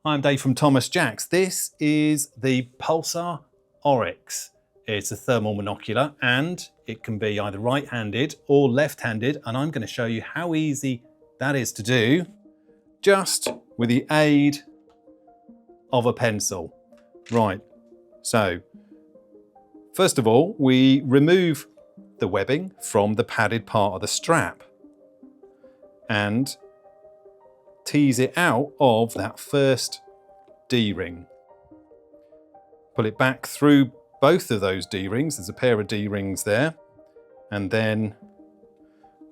I'm Dave from Thomas Jacks. This is the Pulsar Oryx. It's a thermal monocular and it can be either right-handed or left-handed, and I'm going to show you how easy that is to do just with the aid of a pencil. Right, so first of all, we remove the webbing from the padded part of the strap and tease it out of that first D-ring. Pull it back through both of those D-rings. There's a pair of D-rings there. And then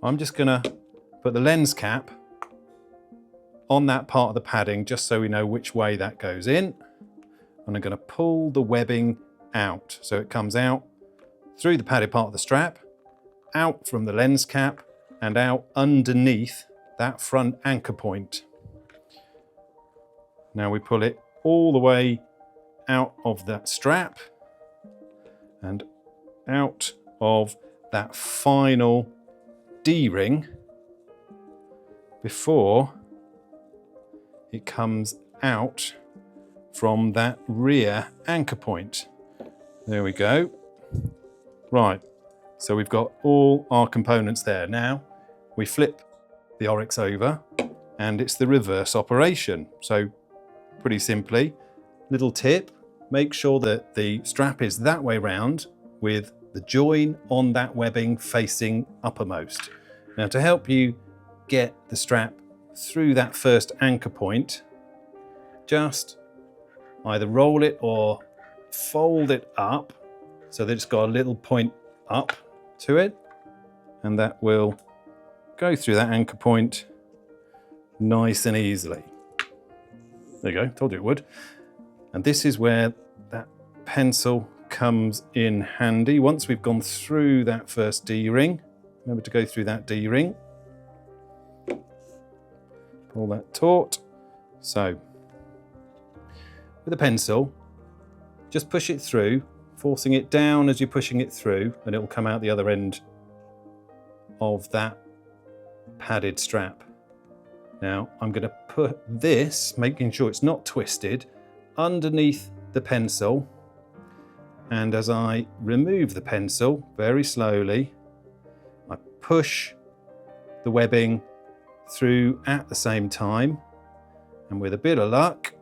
I'm just gonna put the lens cap on that part of the padding just so we know which way that goes in. And I'm gonna pull the webbing out. So it comes out through the padded part of the strap, out from the lens cap, and out underneath that front anchor point. Now we pull it all the way out of that strap and out of that final D-ring before it comes out from that rear anchor point. There we go. Right, so we've got all our components there. Now we flip the Oryx over and it's the reverse operation. So pretty simply, little tip, make sure that the strap is that way round with the join on that webbing facing uppermost. Now to help you get the strap through that first anchor point, just either roll it or fold it up so that it's got a little point up to it, and that will go through that anchor point nice and easily. There you go, told you it would. And this is where that pencil comes in handy. Once we've gone through that first D-ring, remember to go through that D-ring. Pull that taut. So, with a pencil, just push it through, forcing it down as you're pushing it through, and it will come out the other end of that padded strap. Now I'm going to put this, making sure it's not twisted, underneath the pencil, and as I remove the pencil very slowly, I push the webbing through at the same time, and with a bit of luck,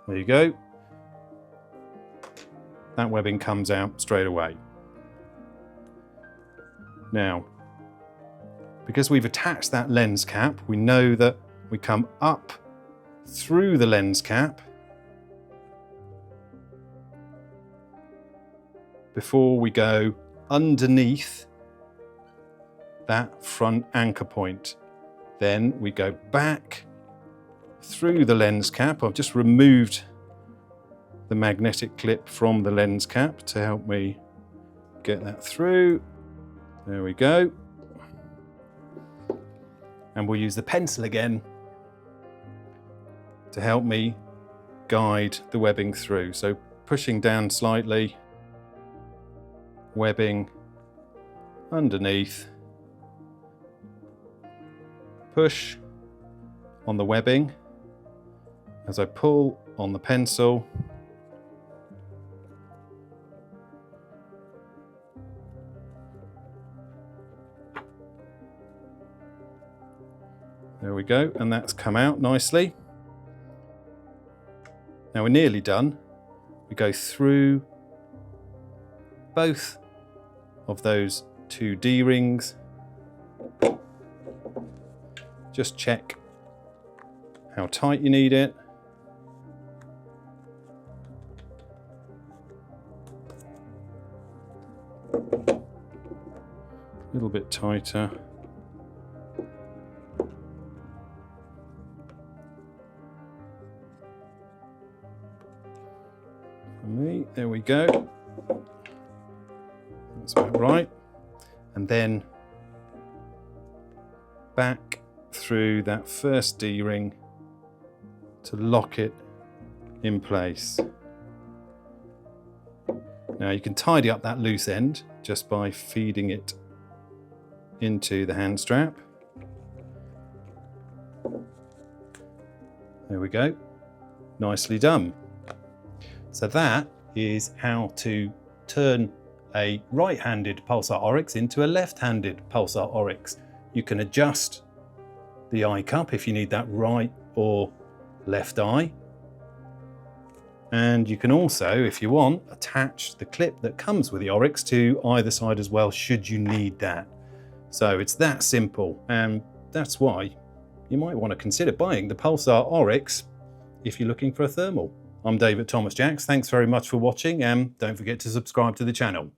there you go, that webbing comes out straight away. Now, because we've attached that lens cap, we know that we come up through the lens cap before we go underneath that front anchor point. Then we go back through the lens cap. I've just removed the magnetic clip from the lens cap to help me get that through. There we go. And we'll use the pencil again to help me guide the webbing through. So pushing down slightly, webbing underneath, push on the webbing as I pull on the pencil. There we go, and that's come out nicely. Now we're nearly done. We go through both of those two D-rings. Just check how tight you need it. A little bit tighter. There we go. That's about right. And then back through that first D-ring to lock it in place. Now you can tidy up that loose end just by feeding it into the hand strap. There we go. Nicely done. So that is how to turn a right-handed Pulsar Oryx into a left-handed Pulsar Oryx. You can adjust the eye cup if you need that right or left eye. And you can also, if you want, attach the clip that comes with the Oryx to either side as well, should you need that. So it's that simple, and that's why you might want to consider buying the Pulsar Oryx if you're looking for a thermal. I'm David Thomas Jacks. Thanks very much for watching, and don't forget to subscribe to the channel.